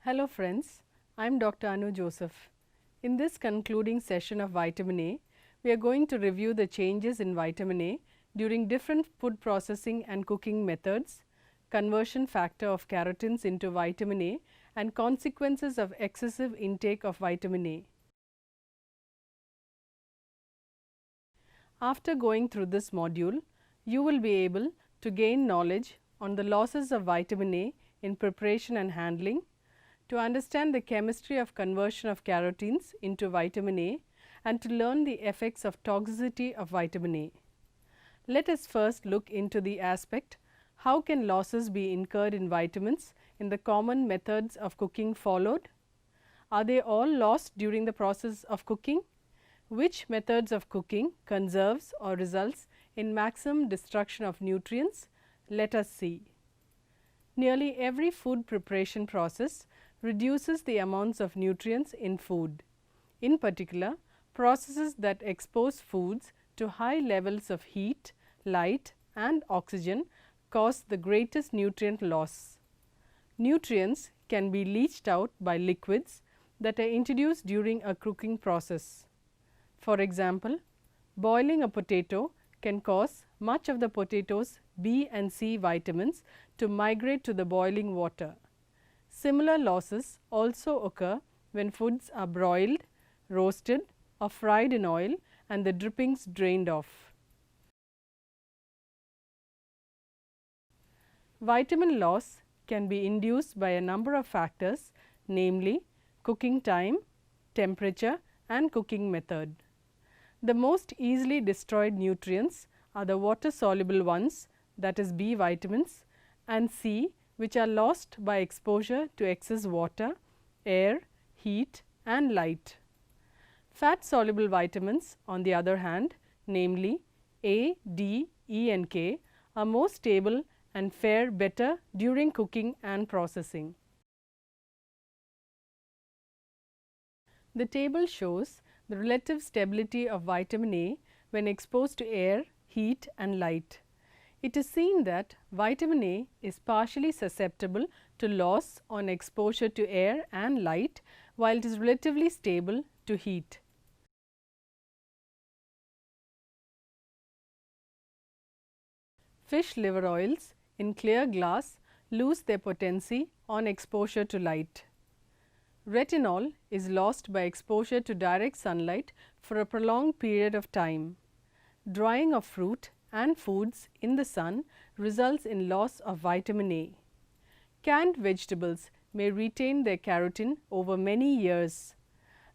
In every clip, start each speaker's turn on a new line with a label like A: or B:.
A: Hello friends, I am Dr. Anu Joseph. In this concluding session of vitamin A, we are going to review the changes in vitamin A during different food processing and cooking methods, conversion factor of carotene into vitamin A and consequences of excessive intake of vitamin A. After going through this module, you will be able to gain knowledge on the losses of vitamin A in preparation and handling, to understand the chemistry of conversion of carotenes into vitamin A and to learn the effects of toxicity of vitamin A. Let us first look into the aspect how can losses be incurred in vitamins in the common methods of cooking followed. Are they all lost during the process of cooking? Which methods of cooking conserves or results in maximum destruction of nutrients? Let us see. Nearly every food preparation process reduces the amounts of nutrients in food. In particular, processes that expose foods to high levels of heat, light and oxygen cause the greatest nutrient loss. Nutrients can be leached out by liquids that are introduced during a cooking process. For example, boiling a potato can cause much of the potato's B and C vitamins to migrate to the boiling water. Similar losses also occur when foods are broiled, roasted or fried in oil and the drippings drained off. Vitamin loss can be induced by a number of factors, namely cooking time, temperature and cooking method. The most easily destroyed nutrients are the water soluble ones, that is B vitamins, and C, which are lost by exposure to excess water, air, heat and light. Fat soluble vitamins on the other hand, namely A, D, E and K, are more stable and fare better during cooking and processing. The table shows the relative stability of vitamin A when exposed to air, heat and light. It is seen that vitamin A is partially susceptible to loss on exposure to air and light, while it is relatively stable to heat. Fish liver oils in clear glass lose their potency on exposure to light. Retinol is lost by exposure to direct sunlight for a prolonged period of time. Drying of fruit and foods in the sun results in loss of vitamin A. Canned vegetables may retain their carotene over many years.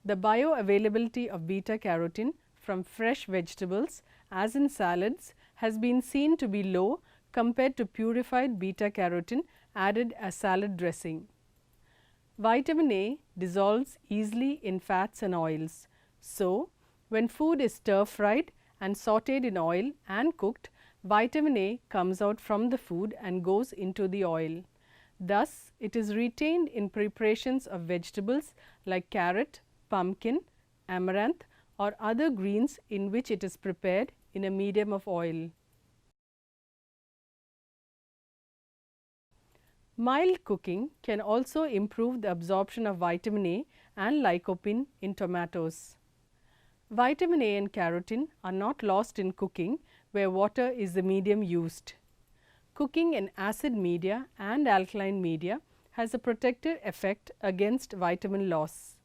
A: The bioavailability of beta carotene from fresh vegetables, as in salads, has been seen to be low compared to purified beta carotene added as salad dressing. Vitamin A dissolves easily in fats and oils. So, when food is stir fried and sautéed in oil and cooked, vitamin A comes out from the food and goes into the oil. Thus, it is retained in preparations of vegetables like carrot, pumpkin, amaranth or other greens in which it is prepared in a medium of oil. Mild cooking can also improve the absorption of vitamin A and lycopene in tomatoes. Vitamin A and carotene are not lost in cooking where water is the medium used. Cooking in acid media and alkaline media has a protective effect against vitamin loss.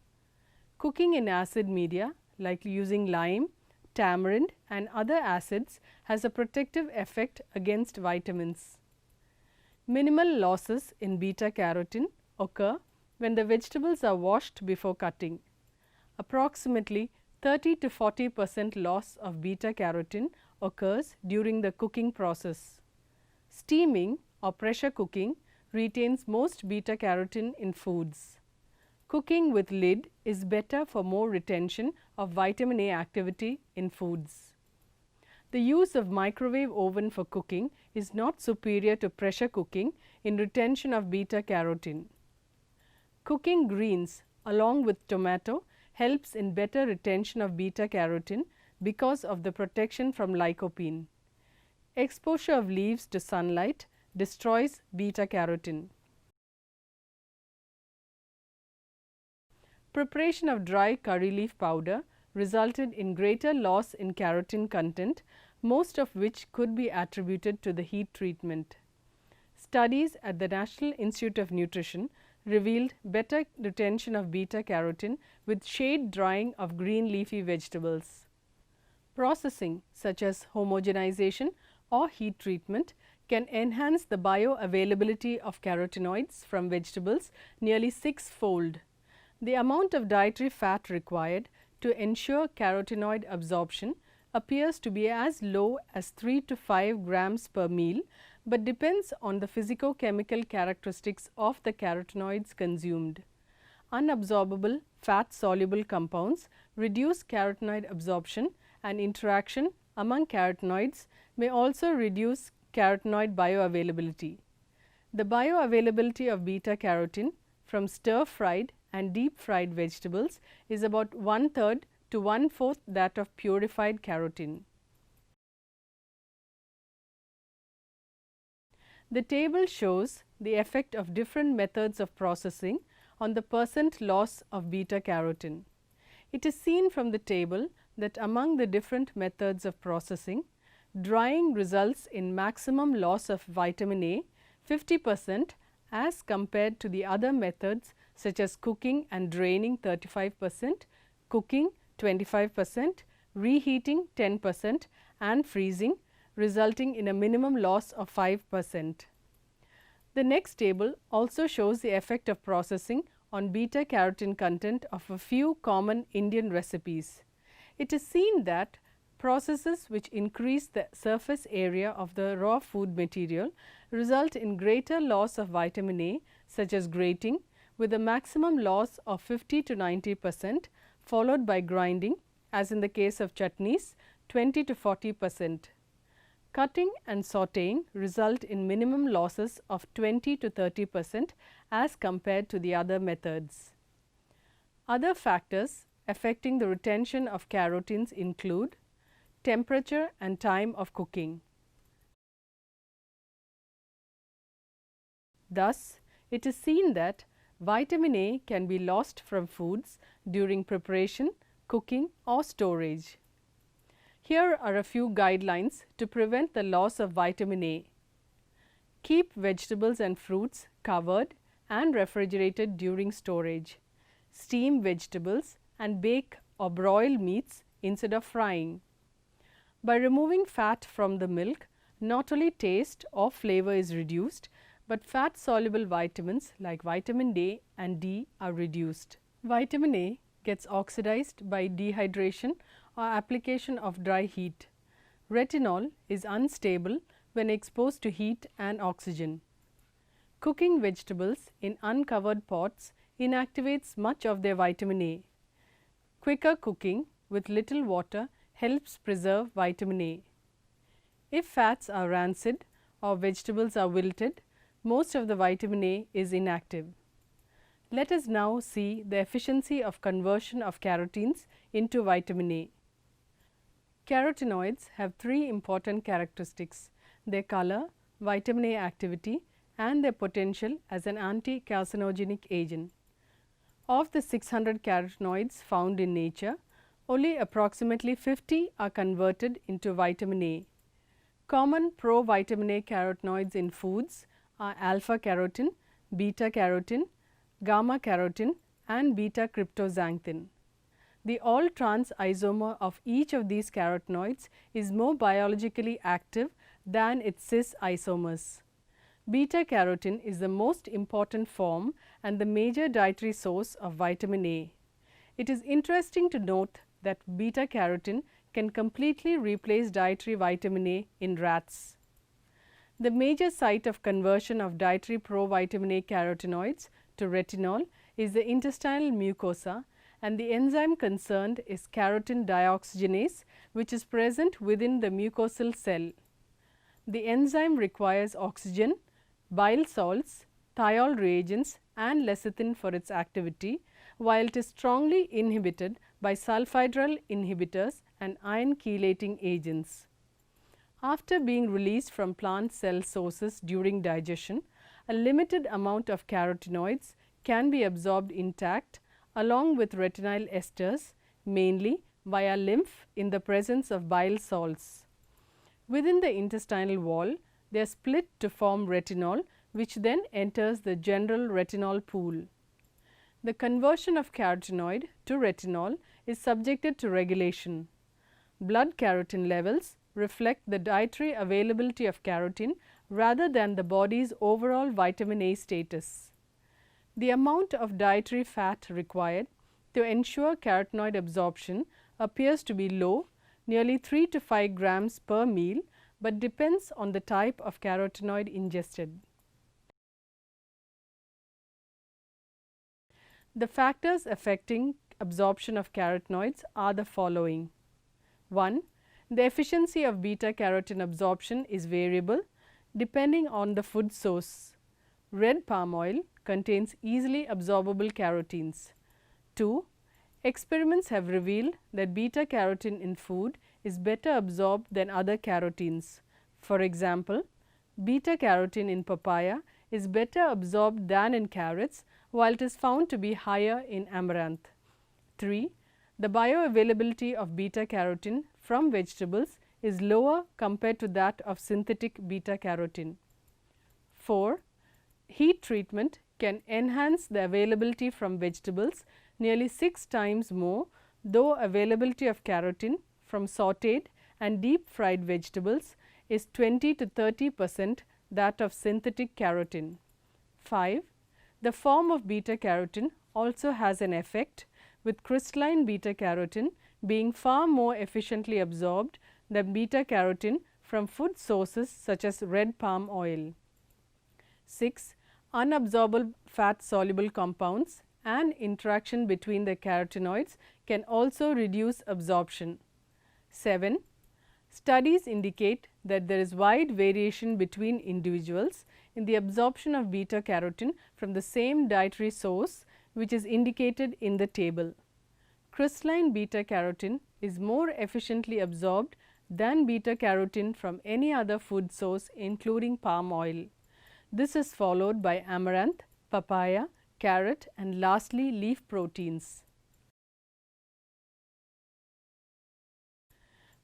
A: Cooking in acid media like using lime, tamarind and other acids has a protective effect against vitamins. Minimal losses in beta carotene occur when the vegetables are washed before cutting. Approximately 30 to 40% loss of beta carotene occurs during the cooking process. Steaming or pressure cooking retains most beta carotene in foods. Cooking with lid is better for more retention of vitamin A activity in foods. The use of microwave oven for cooking is not superior to pressure cooking in retention of beta carotene. Cooking greens along with tomato helps in better retention of beta carotene because of the protection from lycopene. Exposure of leaves to sunlight destroys beta carotene. Preparation of dry curry leaf powder resulted in greater loss in carotene content, most of which could be attributed to the heat treatment. Studies at the National Institute of Nutrition revealed better retention of beta carotene with shade drying of green leafy vegetables. Processing such as homogenization or heat treatment can enhance the bioavailability of carotenoids from vegetables nearly 6-fold. The amount of dietary fat required to ensure carotenoid absorption appears to be as low as 3 to 5 grams per meal, but depends on the physicochemical characteristics of the carotenoids consumed. Unabsorbable fat soluble compounds reduce carotenoid absorption, and interaction among carotenoids may also reduce carotenoid bioavailability. The bioavailability of beta carotene from stir fried and deep fried vegetables is about 1/3 to 1/4 that of purified carotene. The table shows the effect of different methods of processing on the percent loss of beta carotene. It is seen from the table that among the different methods of processing, drying results in maximum loss of vitamin A 50% as compared to the other methods such as cooking and draining 35%, cooking 25%, reheating 10% and freezing, resulting in a minimum loss of 5%. The next table also shows the effect of processing on beta carotene content of a few common Indian recipes. It is seen that processes which increase the surface area of the raw food material result in greater loss of vitamin A, such as grating, with a maximum loss of 50 to 90%, followed by grinding, as in the case of chutneys, 20 to 40%. Cutting and sautéing result in minimum losses of 20 to 30% as compared to the other methods. Other factors affecting the retention of carotenes include temperature and time of cooking. Thus, it is seen that vitamin A can be lost from foods during preparation, cooking or storage. Here are a few guidelines to prevent the loss of vitamin A. Keep vegetables and fruits covered and refrigerated during storage. Steam vegetables and bake or broil meats instead of frying. By removing fat from the milk, not only taste or flavor is reduced, but fat soluble vitamins like vitamin A and D are reduced. Vitamin A gets oxidized by dehydration or application of dry heat. Retinol is unstable when exposed to heat and oxygen. Cooking vegetables in uncovered pots inactivates much of their vitamin A. Quicker cooking with little water helps preserve vitamin A. If fats are rancid or vegetables are wilted, most of the vitamin A is inactive. Let us now see the efficiency of conversion of carotenes into vitamin A. Carotenoids have three important characteristics: their color, vitamin A activity and their potential as an anti-carcinogenic agent. Of the 600 carotenoids found in nature, only approximately 50 are converted into vitamin A. Common pro-vitamin A carotenoids in foods are alpha carotene, beta carotene, gamma carotene and beta cryptoxanthin. The all trans isomer of each of these carotenoids is more biologically active than its cis isomers. Beta carotene is the most important form and the major dietary source of vitamin A. It is interesting to note that beta carotene can completely replace dietary vitamin A in rats. The major site of conversion of dietary pro-vitamin A carotenoids to retinol is the intestinal mucosa, and the enzyme concerned is carotene dioxygenase, which is present within the mucosal cell. The enzyme requires oxygen, bile salts, thiol reagents and lecithin for its activity, while it is strongly inhibited by sulfhydryl inhibitors and iron chelating agents. After being released from plant cell sources during digestion, a limited amount of carotenoids can be absorbed intact along with retinyl esters, mainly via lymph in the presence of bile salts. Within the intestinal wall, they are split to form retinol, which then enters the general retinol pool. The conversion of carotenoid to retinol is subjected to regulation. Blood carotene levels reflect the dietary availability of carotene rather than the body's overall vitamin A status. The amount of dietary fat required to ensure carotenoid absorption appears to be low, nearly 3 to 5 grams per meal, but depends on the type of carotenoid ingested. The factors affecting absorption of carotenoids are the following. 1. The efficiency of beta carotene absorption is variable depending on the food source. Red palm oil contains easily absorbable carotenes. 2. Experiments have revealed that beta carotene in food is better absorbed than other carotenes. For example, beta carotene in papaya is better absorbed than in carrots, while it is found to be higher in amaranth. 3. The bioavailability of beta carotene from vegetables is lower compared to that of synthetic beta carotene. 4. Heat treatment can enhance the availability from vegetables nearly 6 times more, though availability of carotene from sautéed and deep fried vegetables is 20 to 30% that of synthetic carotene. 5. The form of beta carotene also has an effect, with crystalline beta carotene being far more efficiently absorbed than beta carotene from food sources such as red palm oil. 6. Unabsorbable fat soluble compounds and interaction between the carotenoids can also reduce absorption. 7. Studies indicate that there is wide variation between individuals in the absorption of beta carotene from the same dietary source, which is indicated in the table. Crystalline beta carotene is more efficiently absorbed than beta carotene from any other food source, including palm oil. This is followed by amaranth, papaya, carrot, and lastly leaf proteins.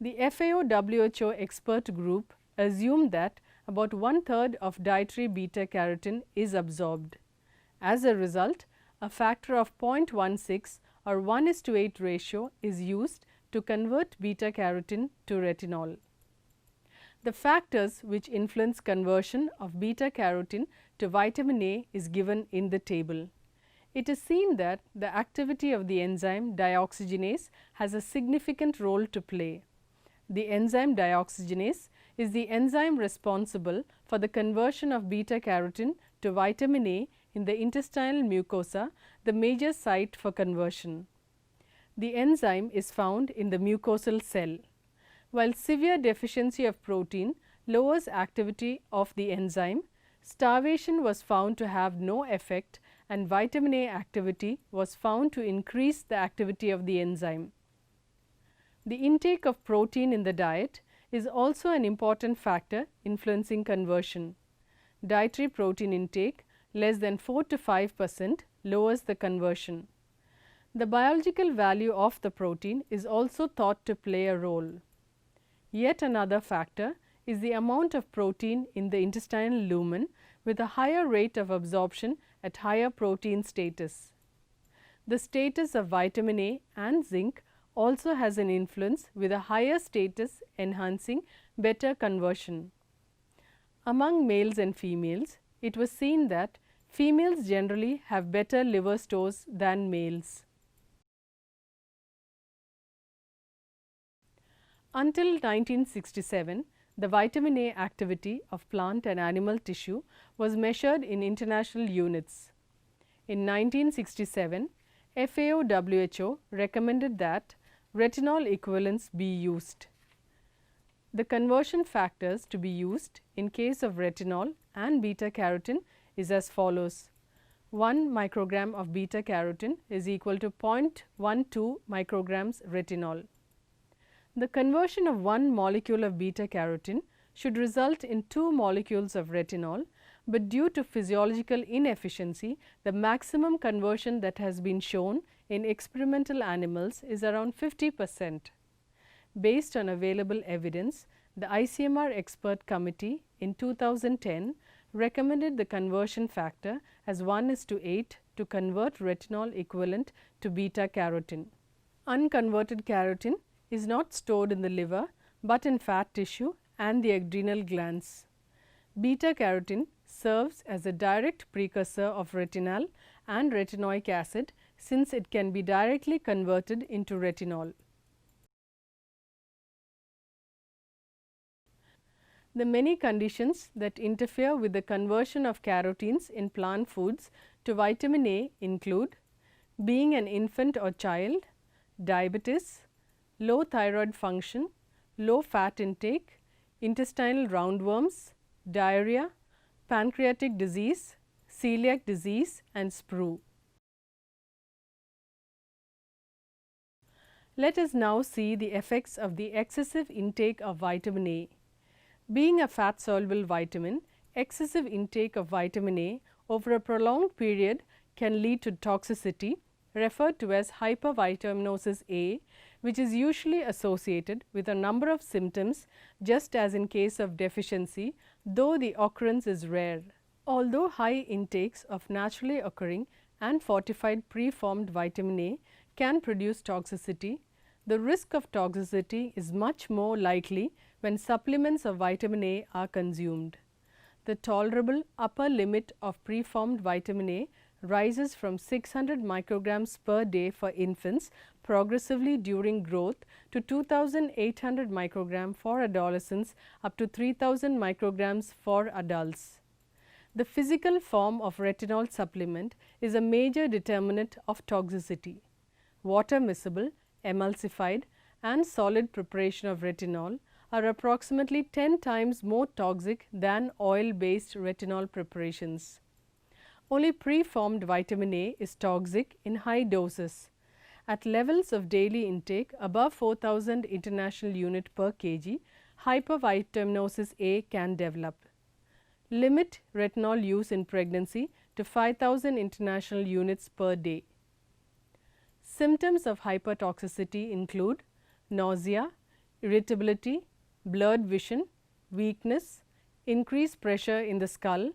A: The FAO-WHO expert group assumed that about 1/3 of dietary beta carotene is absorbed. As a result, a factor of 0.16 or 1:8 ratio is used to convert beta carotene to retinol. The factors which influence conversion of beta carotene to vitamin A is given in the table. It is seen that the activity of the enzyme dioxygenase has a significant role to play. The enzyme dioxygenase is the enzyme responsible for the conversion of beta carotene to vitamin A in the intestinal mucosa, the major site for conversion. The enzyme is found in the mucosal cell. While severe deficiency of protein lowers activity of the enzyme, starvation was found to have no effect and vitamin A activity was found to increase the activity of the enzyme. The intake of protein in the diet is also an important factor influencing conversion. Dietary protein intake less than 4 to 5% lowers the conversion. The biological value of the protein is also thought to play a role. Yet another factor is the amount of protein in the intestinal lumen, with a higher rate of absorption at higher protein status. The status of vitamin A and zinc also has an influence, with a higher status enhancing better conversion. Among males and females, it was seen that females generally have better liver stores than males. Until 1967, the vitamin A activity of plant and animal tissue was measured in international units. In 1967, FAO-WHO recommended that retinol equivalents be used. The conversion factors to be used in case of retinol and beta carotene is as follows. 1 microgram of beta carotene is equal to 0.12 micrograms retinol. The conversion of 1 molecule of beta carotene should result in 2 molecules of retinol, but due to physiological inefficiency, the maximum conversion that has been shown in experimental animals is around 50%. Based on available evidence, the ICMR expert committee in 2010 recommended the conversion factor as 1:8 to convert retinol equivalent to beta carotene. Unconverted carotene is not stored in the liver, but in fat tissue and the adrenal glands. Beta carotene serves as a direct precursor of retinal and retinoic acid, since it can be directly converted into retinol. The many conditions that interfere with the conversion of carotenes in plant foods to vitamin A include being an infant or child, diabetes, low thyroid function, low fat intake, intestinal roundworms, diarrhea, pancreatic disease, celiac disease and sprue. Let us now see the effects of the excessive intake of vitamin A. Being a fat soluble vitamin, excessive intake of vitamin A over a prolonged period can lead to toxicity, referred to as hypervitaminosis A, which is usually associated with a number of symptoms, just as in case of deficiency, though the occurrence is rare. Although high intakes of naturally occurring and fortified preformed vitamin A can produce toxicity, the risk of toxicity is much more likely when supplements of vitamin A are consumed. The tolerable upper limit of preformed vitamin A rises from 600 micrograms per day for infants progressively during growth to 2800 microgram for adolescents up to 3000 micrograms for adults. The physical form of retinol supplement is a major determinant of toxicity. Water miscible, emulsified and solid preparation of retinol are approximately 10 times more toxic than oil based retinol preparations. Only preformed vitamin A is toxic in high doses. At levels of daily intake above 4000 international unit per kg, hypervitaminosis A can develop. Limit retinol use in pregnancy to 5000 international units per day. Symptoms of hypertoxicity include nausea, irritability, blurred vision, weakness, increased pressure in the skull,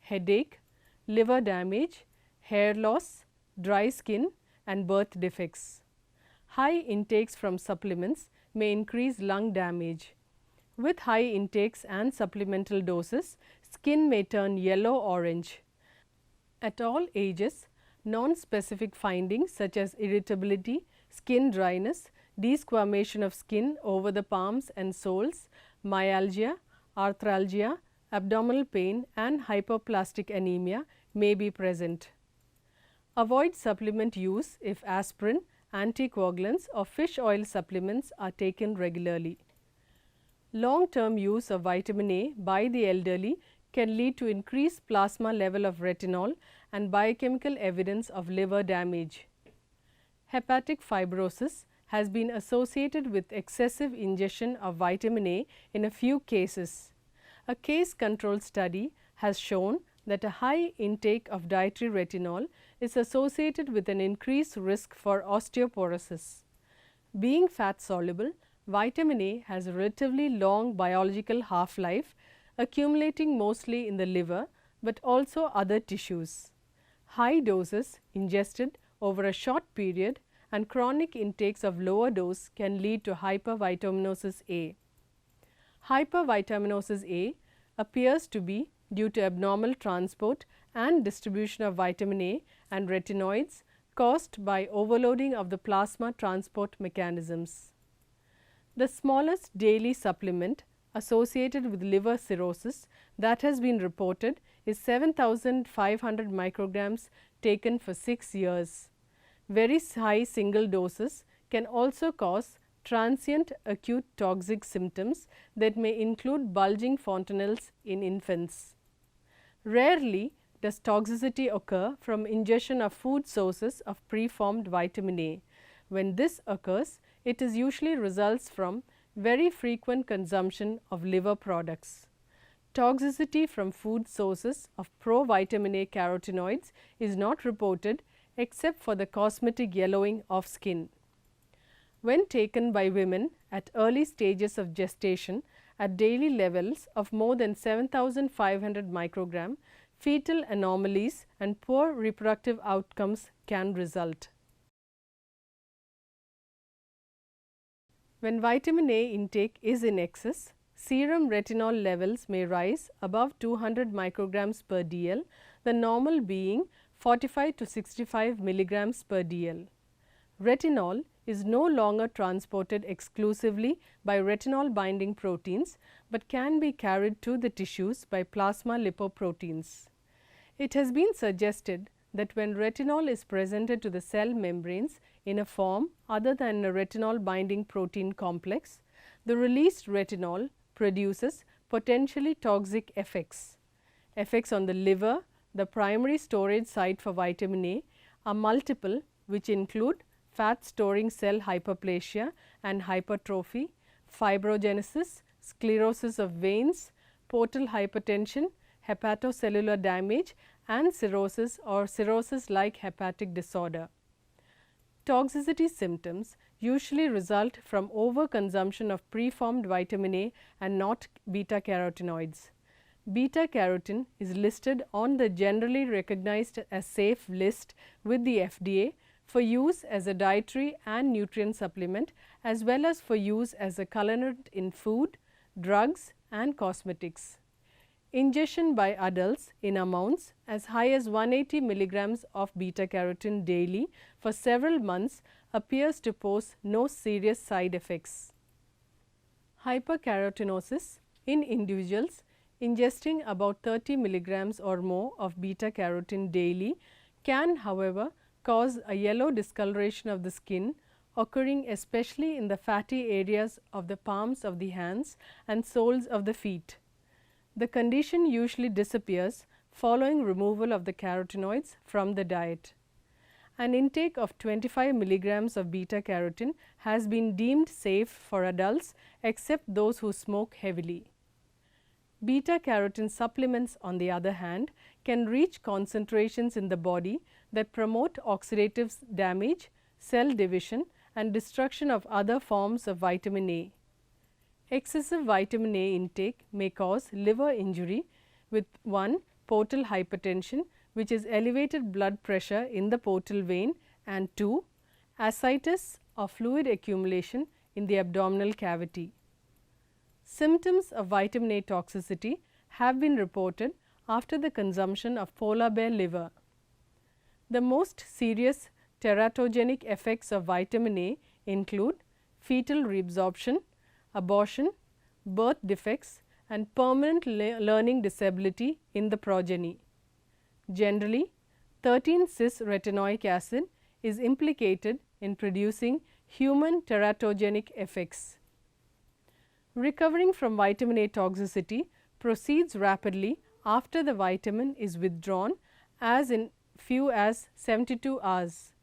A: headache, liver damage, hair loss, dry skin and birth defects. High intakes from supplements may increase lung damage. With high intakes and supplemental doses, skin may turn yellow-orange. At all ages, non-specific findings such as irritability, skin dryness, desquamation of skin over the palms and soles, myalgia, arthralgia, abdominal pain and hyperplastic anemia may be present. Avoid supplement use if aspirin, anticoagulants or fish oil supplements are taken regularly. Long-term use of vitamin A by the elderly can lead to increased plasma level of retinol and biochemical evidence of liver damage. Hepatic fibrosis has been associated with excessive ingestion of vitamin A in a few cases. A case control study has shown that a high intake of dietary retinol is associated with an increased risk for osteoporosis. Being fat soluble, vitamin A has a relatively long biological half-life, accumulating mostly in the liver, but also other tissues. High doses ingested over a short period and chronic intakes of lower dose can lead to hypervitaminosis A. Hypervitaminosis A appears to be due to abnormal transport and distribution of vitamin A and retinoids caused by overloading of the plasma transport mechanisms. The smallest daily supplement associated with liver cirrhosis that has been reported is 7500 micrograms taken for 6 years. Very high single doses can also cause transient acute toxic symptoms that may include bulging fontanelles in infants. Rarely does toxicity occur from ingestion of food sources of preformed vitamin A. When this occurs, it is usually results from very frequent consumption of liver products. Toxicity from food sources of provitamin A carotenoids is not reported except for the cosmetic yellowing of skin. When taken by women at early stages of gestation at daily levels of more than 7,500 microgram, fetal anomalies and poor reproductive outcomes can result. When vitamin A intake is in excess, serum retinol levels may rise above 200 micrograms per dl, the normal being 45 to 65 milligrams per dl. Retinol is no longer transported exclusively by retinol binding proteins, but can be carried to the tissues by plasma lipoproteins. It has been suggested that when retinol is presented to the cell membranes in a form other than a retinol binding protein complex, the released retinol produces potentially toxic effects. Effects on the liver, the primary storage site for vitamin A, are multiple, which include fat storing cell hyperplasia and hypertrophy, fibrogenesis, sclerosis of veins, portal hypertension, hepatocellular damage, and cirrhosis or cirrhosis-like hepatic disorder. Toxicity symptoms usually result from overconsumption of preformed vitamin A and not beta carotenoids. Beta carotene is listed on the generally recognized as safe list with the FDA for use as a dietary and nutrient supplement, as well as for use as a colorant in food, drugs and cosmetics. Ingestion by adults in amounts as high as 180 milligrams of beta carotene daily for several months appears to pose no serious side effects. Hypercarotenosis in individuals ingesting about 30 milligrams or more of beta carotene daily can, however, cause a yellow discoloration of the skin, occurring especially in the fatty areas of the palms of the hands and soles of the feet. The condition usually disappears following removal of the carotenoids from the diet. An intake of 25 milligrams of beta carotene has been deemed safe for adults except those who smoke heavily. Beta carotene supplements, on the other hand, can reach concentrations in the body that promote oxidative damage, cell division and destruction of other forms of vitamin A. Excessive vitamin A intake may cause liver injury with 1. Portal hypertension, which is elevated blood pressure in the portal vein, and 2. Ascites or fluid accumulation in the abdominal cavity. Symptoms of vitamin A toxicity have been reported after the consumption of polar bear liver. The most serious teratogenic effects of vitamin A include fetal reabsorption, abortion, birth defects and permanent learning disability in the progeny. Generally, 13-cis-retinoic acid is implicated in producing human teratogenic effects. Recovering from vitamin A toxicity proceeds rapidly after the vitamin is withdrawn, as in few as 72 hours.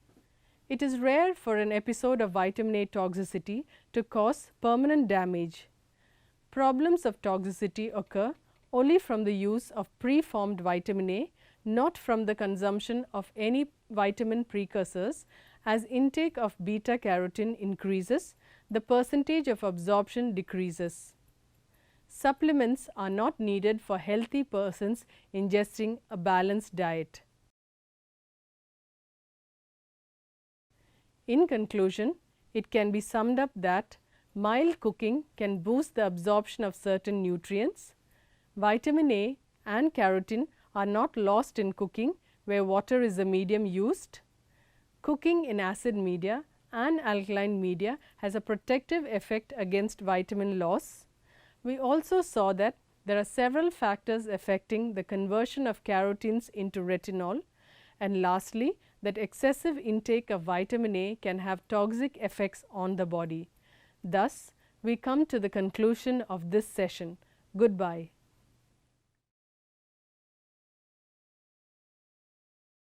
A: It is rare for an episode of vitamin A toxicity to cause permanent damage. Problems of toxicity occur only from the use of preformed vitamin A, not from the consumption of any vitamin precursors. As intake of beta carotene increases, the percentage of absorption decreases. Supplements are not needed for healthy persons ingesting a balanced diet. In conclusion, it can be summed up that mild cooking can boost the absorption of certain nutrients. Vitamin A and carotene are not lost in cooking where water is the medium used. Cooking in acid media and alkaline media has a protective effect against vitamin loss. We also saw that there are several factors affecting the conversion of carotenes into retinol, and lastly, that excessive intake of vitamin A can have toxic effects on the body. Thus, we come to the conclusion of this session. Goodbye.